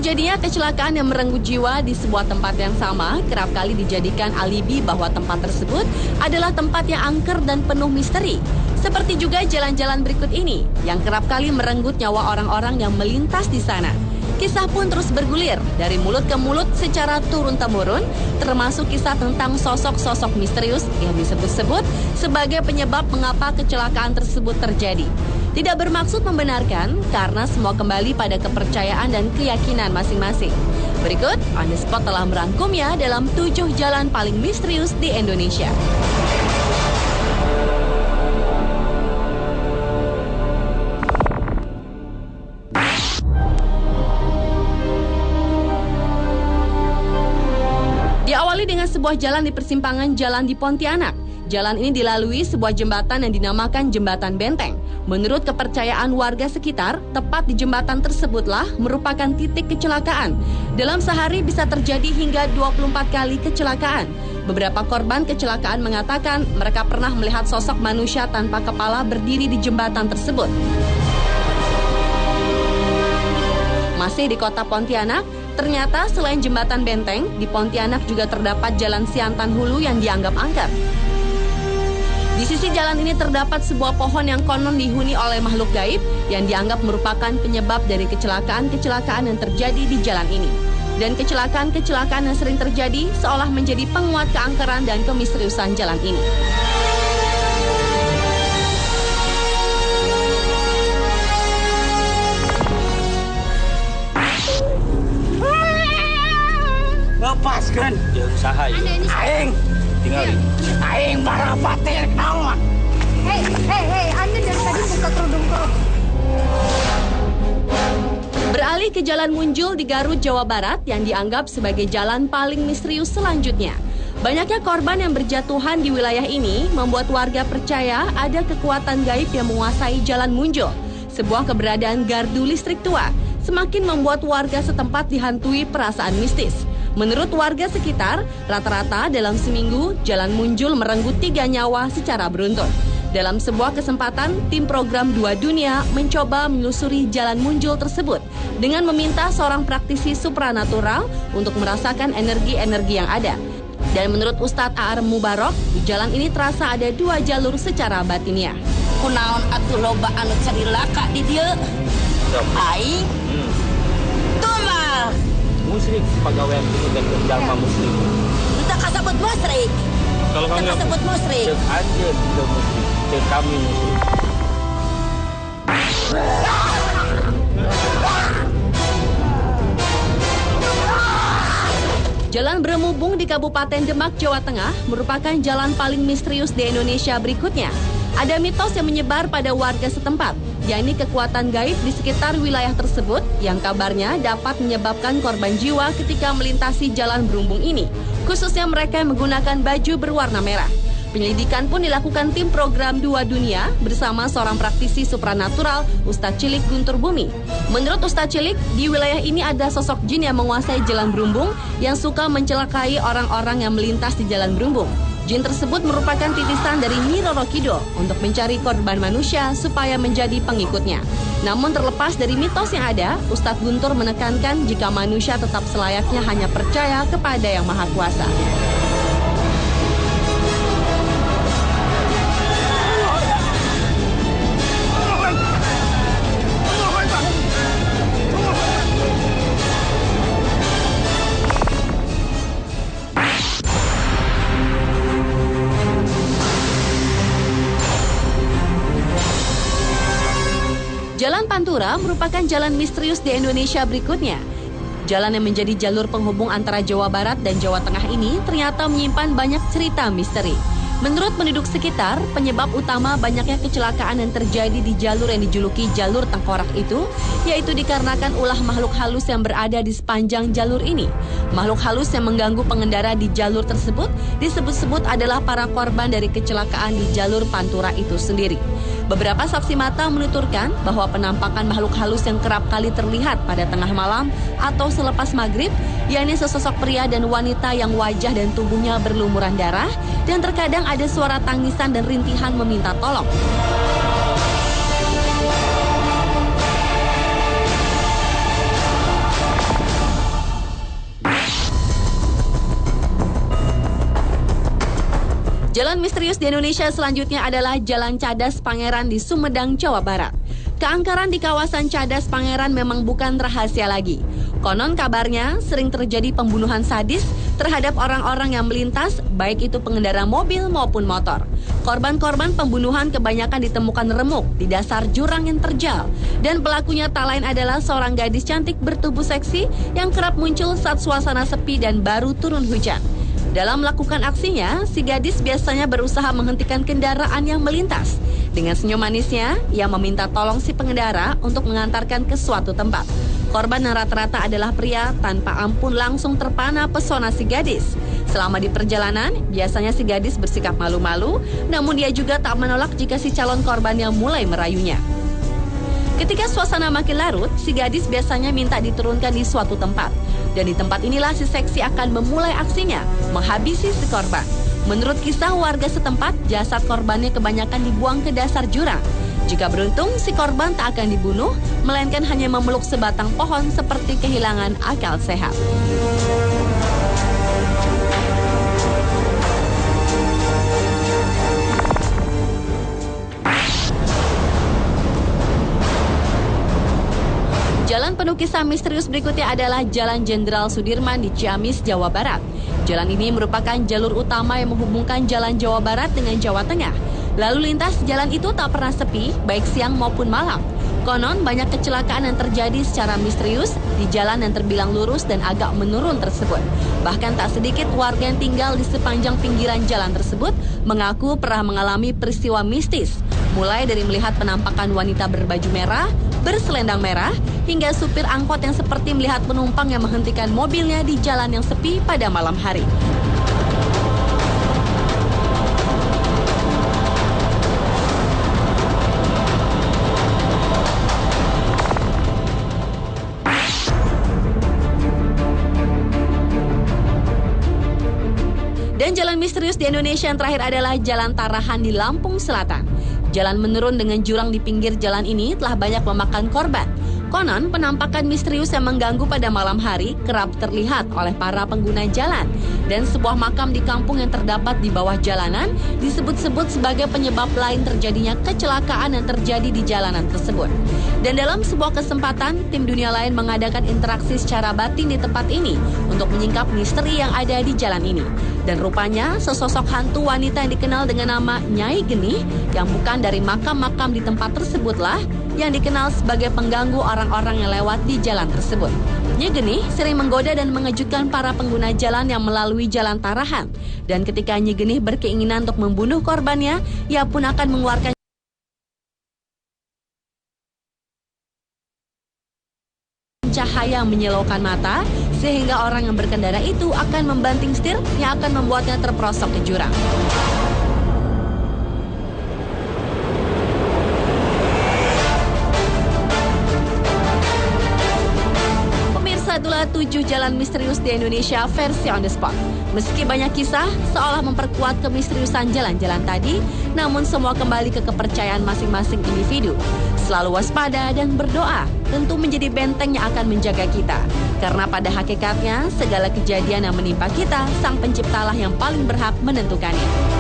Terjadinya kecelakaan yang merenggut jiwa di sebuah tempat yang sama kerap kali dijadikan alibi bahwa tempat tersebut adalah tempat yang angker dan penuh misteri. Seperti juga jalan-jalan berikut ini yang kerap kali merenggut nyawa orang-orang yang melintas di sana. Kisah pun terus bergulir dari mulut ke mulut secara turun-temurun, termasuk kisah tentang sosok-sosok misterius yang disebut-sebut sebagai penyebab mengapa kecelakaan tersebut terjadi. Tidak bermaksud membenarkan karena semua kembali pada kepercayaan dan keyakinan masing-masing. Berikut, On The Spot telah merangkumnya dalam 7 jalan paling misterius di Indonesia. Diawali dengan sebuah jalan di persimpangan jalan di Pontianak. Jalan ini dilalui sebuah jembatan yang dinamakan Jembatan Benteng. Menurut kepercayaan warga sekitar, tepat di jembatan tersebutlah merupakan titik kecelakaan. Dalam sehari bisa terjadi hingga 24 kali kecelakaan. Beberapa korban kecelakaan mengatakan mereka pernah melihat sosok manusia tanpa kepala berdiri di jembatan tersebut. Masih di kota Pontianak, ternyata selain Jembatan Benteng, di Pontianak juga terdapat Jalan Siantan Hulu yang dianggap angker. Di sisi jalan ini terdapat sebuah pohon yang konon dihuni oleh makhluk gaib yang dianggap merupakan penyebab dari kecelakaan-kecelakaan yang terjadi di jalan ini. Dan kecelakaan-kecelakaan yang sering terjadi seolah menjadi penguat keangkeran dan kemisteriusan jalan ini. Lepaskan. Jangan usaha ya. Aing. Tinggalin. Aing barang batin naon. Hei, Anda dari tadi buka kerudung terus. Beralih ke Jalan Munjul di Garut, Jawa Barat yang dianggap sebagai jalan paling misterius selanjutnya. Banyaknya korban yang berjatuhan di wilayah ini membuat warga percaya ada kekuatan gaib yang menguasai Jalan Munjul. Sebuah keberadaan gardu listrik tua semakin membuat warga setempat dihantui perasaan mistis. Menurut warga sekitar, rata-rata dalam seminggu, Jalan Munjul merenggut 3 nyawa secara beruntun. Dalam sebuah kesempatan, tim program 2 Dunia mencoba menelusuri Jalan Munjul tersebut dengan meminta seorang praktisi supranatural untuk merasakan energi-energi yang ada. Dan menurut Ustadz A.R. Mubarok, di jalan ini terasa ada 2 jalur secara batiniah. Kunaon atuh loba anu carilaka di dieu? Aing. Tuh mah. Musrik pegawai itu dan jalma musrik. Entah kasebut musrik. Kalau kamu kasebut musrik. Cek aja kita musrik. Cek kami musrik. Jalan Beremubung di Kabupaten Demak, Jawa Tengah merupakan jalan paling misterius di Indonesia berikutnya. Ada mitos yang menyebar pada warga setempat, yakni kekuatan gaib di sekitar wilayah tersebut yang kabarnya dapat menyebabkan korban jiwa ketika melintasi jalan Berembung ini, khususnya mereka yang menggunakan baju berwarna merah. Penyelidikan pun dilakukan tim program 2 Dunia bersama seorang praktisi supranatural, Ustadz Cilik Guntur Bumi. Menurut Ustadz Cilik, di wilayah ini ada sosok jin yang menguasai jalan Berembung yang suka mencelakai orang-orang yang melintas di jalan Berembung. Jin tersebut merupakan titisan dari Nyi Roro Kidul untuk mencari korban manusia supaya menjadi pengikutnya. Namun terlepas dari mitos yang ada, Ustadz Guntur menekankan jika manusia tetap selayaknya hanya percaya kepada Yang Maha Kuasa. Jalan Pantura merupakan jalan misterius di Indonesia berikutnya. Jalan yang menjadi jalur penghubung antara Jawa Barat dan Jawa Tengah ini ternyata menyimpan banyak cerita misteri. Menurut penduduk sekitar, penyebab utama banyaknya kecelakaan yang terjadi di jalur yang dijuluki jalur tengkorak itu, yaitu dikarenakan ulah makhluk halus yang berada di sepanjang jalur ini. Makhluk halus yang mengganggu pengendara di jalur tersebut disebut-sebut adalah para korban dari kecelakaan di jalur Pantura itu sendiri. Beberapa saksi mata menuturkan bahwa penampakan makhluk halus yang kerap kali terlihat pada tengah malam atau selepas maghrib, yakni sesosok pria dan wanita yang wajah dan tubuhnya berlumuran darah, dan terkadang ada suara tangisan dan rintihan meminta tolong. Jalan misterius di Indonesia selanjutnya adalah Jalan Cadas Pangeran di Sumedang, Jawa Barat. Keangkeran di kawasan Cadas Pangeran memang bukan rahasia lagi. Konon kabarnya sering terjadi pembunuhan sadis terhadap orang-orang yang melintas, baik itu pengendara mobil maupun motor. Korban-korban pembunuhan kebanyakan ditemukan remuk di dasar jurang yang terjal. Dan pelakunya tak lain adalah seorang gadis cantik bertubuh seksi yang kerap muncul saat suasana sepi dan baru turun hujan. Dalam melakukan aksinya, si gadis biasanya berusaha menghentikan kendaraan yang melintas. Dengan senyum manisnya, ia meminta tolong si pengendara untuk mengantarkan ke suatu tempat. Korban yang rata-rata adalah pria, tanpa ampun langsung terpana pesona si gadis. Selama di perjalanan, biasanya si gadis bersikap malu-malu, namun dia juga tak menolak jika si calon korban yang mulai merayunya. Ketika suasana makin larut, si gadis biasanya minta diturunkan di suatu tempat. Dan di tempat inilah si seksi akan memulai aksinya, menghabisi si korban. Menurut kisah warga setempat, jasad korbannya kebanyakan dibuang ke dasar jurang. Jika beruntung, si korban tak akan dibunuh, melainkan hanya memeluk sebatang pohon seperti kehilangan akal sehat. Jalan penuh kisah misterius berikutnya adalah Jalan Jenderal Sudirman di Ciamis, Jawa Barat. Jalan ini merupakan jalur utama yang menghubungkan Jalan Jawa Barat dengan Jawa Tengah. Lalu lintas jalan itu tak pernah sepi, baik siang maupun malam. Konon banyak kecelakaan yang terjadi secara misterius di jalan yang terbilang lurus dan agak menurun tersebut. Bahkan tak sedikit warga yang tinggal di sepanjang pinggiran jalan tersebut mengaku pernah mengalami peristiwa mistis. Mulai dari melihat penampakan wanita berbaju merah, berselendang merah, hingga supir angkot yang seperti melihat penumpang yang menghentikan mobilnya di jalan yang sepi pada malam hari. Dan jalan misterius di Indonesia yang terakhir adalah Jalan Tarahan di Lampung Selatan. Jalan menurun dengan jurang di pinggir jalan ini telah banyak memakan korban. Konon, penampakan misterius yang mengganggu pada malam hari kerap terlihat oleh para pengguna jalan. Dan sebuah makam di kampung yang terdapat di bawah jalanan disebut-sebut sebagai penyebab lain terjadinya kecelakaan yang terjadi di jalanan tersebut. Dan dalam sebuah kesempatan, tim dunia lain mengadakan interaksi secara batin di tempat ini untuk menyingkap misteri yang ada di jalan ini. Dan rupanya, sesosok hantu wanita yang dikenal dengan nama Nyai Genih yang bukan dari makam-makam di tempat tersebutlah yang dikenal sebagai pengganggu orang-orang yang lewat di jalan tersebut. Nyai Genih sering menggoda dan mengejutkan para pengguna jalan yang melalui Jalan Tarahan. Dan ketika Nyai Genih berkeinginan untuk membunuh korbannya, ia pun akan mengeluarkan cahaya yang menyilaukan mata, sehingga orang yang berkendara itu akan membanting setir yang akan membuatnya terperosok ke jurang. Itulah 7 jalan misterius di Indonesia versi on the spot. Meski banyak kisah seolah memperkuat kemisteriusan jalan-jalan tadi, namun semua kembali ke kepercayaan masing-masing individu. Selalu waspada dan berdoa tentu menjadi benteng yang akan menjaga kita. Karena pada hakikatnya segala kejadian yang menimpa kita, Sang Penciptalah yang paling berhak menentukannya.